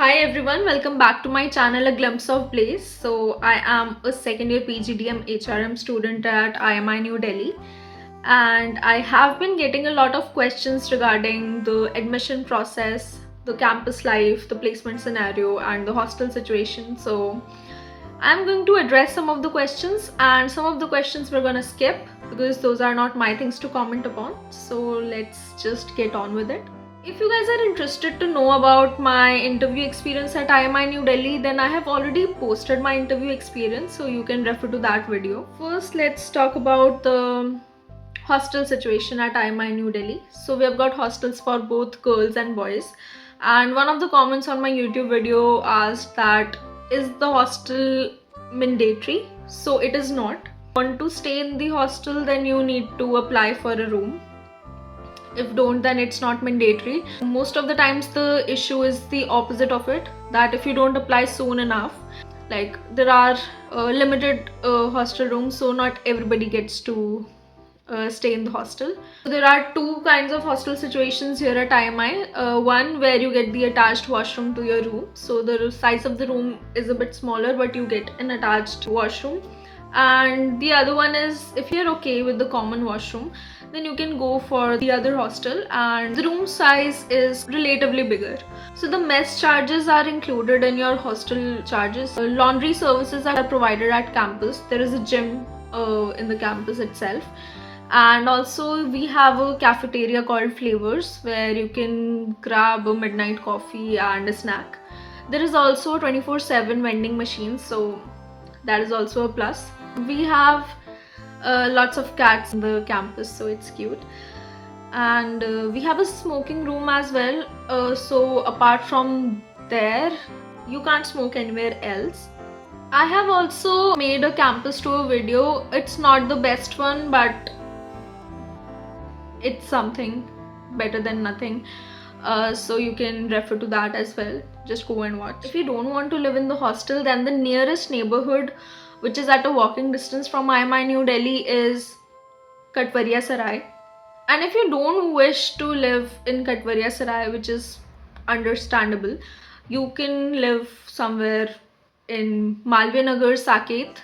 Hi everyone, welcome back to my channel A Glimpse of Blaze. So I am a second year PGDM HRM student at IMI New Delhi, and I have been getting a lot of questions regarding the admission process, the campus life, the placement scenario and the hostel situation. So I'm going to address some of the questions, and some of the questions we're gonna skip because those are not my things to comment upon. So let's just get on with it. If you guys are interested to know about my interview experience at IMI New Delhi, then I have already posted my interview experience, so you can refer to that video. First, let's talk about the hostel situation at IMI New Delhi. So we have got hostels for both girls and boys, and one of the comments on my YouTube video asked that is the hostel mandatory? So it is not. Want to stay in the hostel, then you need to apply for a room. If don't, then it's not mandatory. Most of the times the issue is the opposite of it, that if you don't apply soon enough, like there are limited hostel rooms, so not everybody gets to stay in the hostel. So there are two kinds of hostel situations here at IMI. One where you get the attached washroom to your room, so the size of the room is a bit smaller but you get an attached washroom. And the other one is, if you're okay with the common washroom, then you can go for the other hostel, and the room size is relatively bigger. So the mess charges are included in your hostel charges. Laundry services are provided at campus. There is a gym in the campus itself, and also we have a cafeteria called Flavors where you can grab a midnight coffee and a snack. There is also 24/7 vending machines, so that is also a plus. We have lots of cats in the campus, so it's cute. And we have a smoking room as well, so apart from there you can't smoke anywhere else. I have also made a campus tour video. It's not the best one, but it's something better than nothing. So you can refer to that as well. Just go and watch. If you don't want to live in the hostel, then the nearest neighborhood, which is at a walking distance from IMI New Delhi, is Katwaria Sarai. And if you don't wish to live in Katwaria Sarai, which is understandable, you can live somewhere in Malviya Nagar, Saket.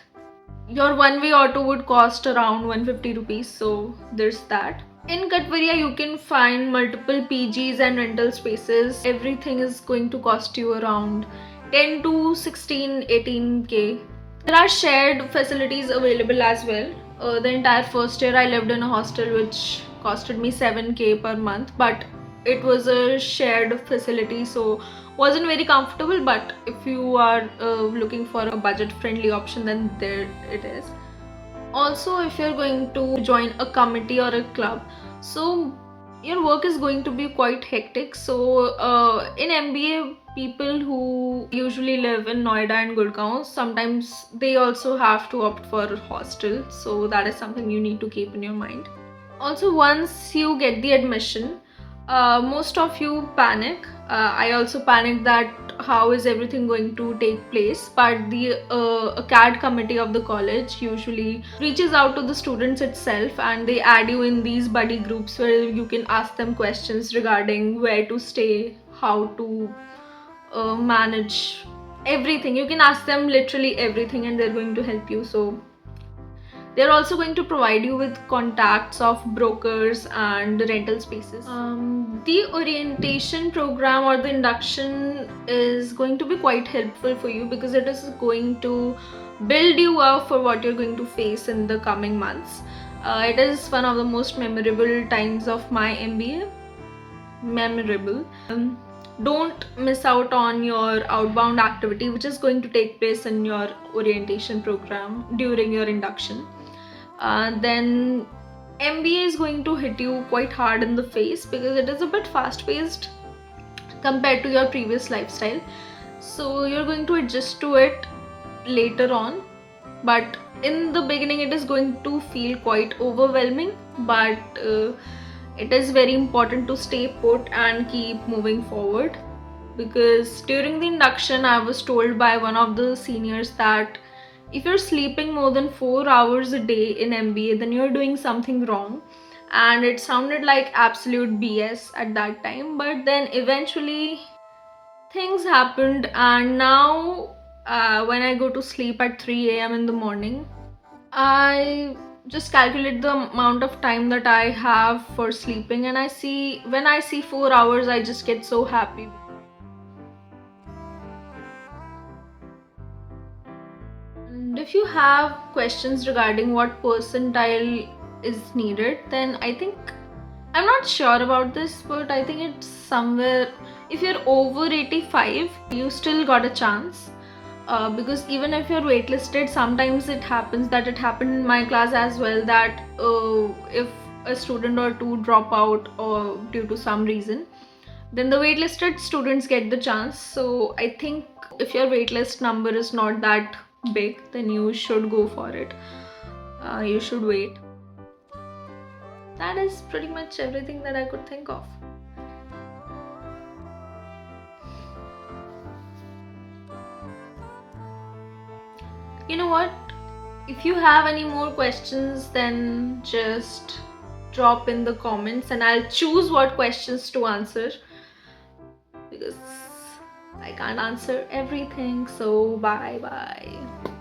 Your one-way auto would cost around 150 rupees, so there's that. In Katwaria, you can find multiple PGs and rental spaces. Everything is going to cost you around 10 to 16, 18k. There are shared facilities available as well. The entire first year I lived in a hostel which costed me 7k per month, but it was a shared facility, so wasn't very comfortable. But if you are looking for a budget friendly option, then there it is. Also, if you're going to join a committee or a club, so your work is going to be quite hectic. So in MBA, people who usually live in Noida and Gurgaon, sometimes they also have to opt for a hostel, so that is something you need to keep in your mind. Also, once you get the admission, most of you panic. I also panicked that how is everything going to take place, but the CAD committee of the college usually reaches out to the students itself, and they add you in these buddy groups where you can ask them questions regarding where to stay, how to manage everything. You can ask them literally everything and they're going to help you. So they're also going to provide you with contacts of brokers and rental spaces. The orientation program or the induction is going to be quite helpful for you because it is going to build you up for what you're going to face in the coming months. It is one of the most memorable times of my MBA. Memorable. Don't miss out on your outbound activity, which is going to take place in your orientation program during your induction. Then MBA is going to hit you quite hard in the face because it is a bit fast paced compared to your previous lifestyle. So you're going to adjust to it later on, but in the beginning it is going to feel quite overwhelming, but it is very important to stay put and keep moving forward, because during the induction I was told by one of the seniors that if you're sleeping more than 4 hours a day in MBA, then you're doing something wrong. And it sounded like absolute BS at that time, but then eventually things happened, and now when I go to sleep at 3 a.m. in the morning, I just calculate the amount of time that I have for sleeping, and when I see 4 hours, I just get so happy. And if you have questions regarding what percentile is needed, then I think, I'm not sure about this, but I think it's somewhere, if you're over 85, you still got a chance. Because even if you're waitlisted, sometimes it happens, that it happened in my class as well, that if a student or two drop out or due to some reason, then the waitlisted students get the chance. So I think if your waitlist number is not that big, then you should go for it. You should wait. That is pretty much everything that I could think of. You know what? If you have any more questions, then just drop in the comments and I'll choose what questions to answer, because I can't answer everything. So bye bye.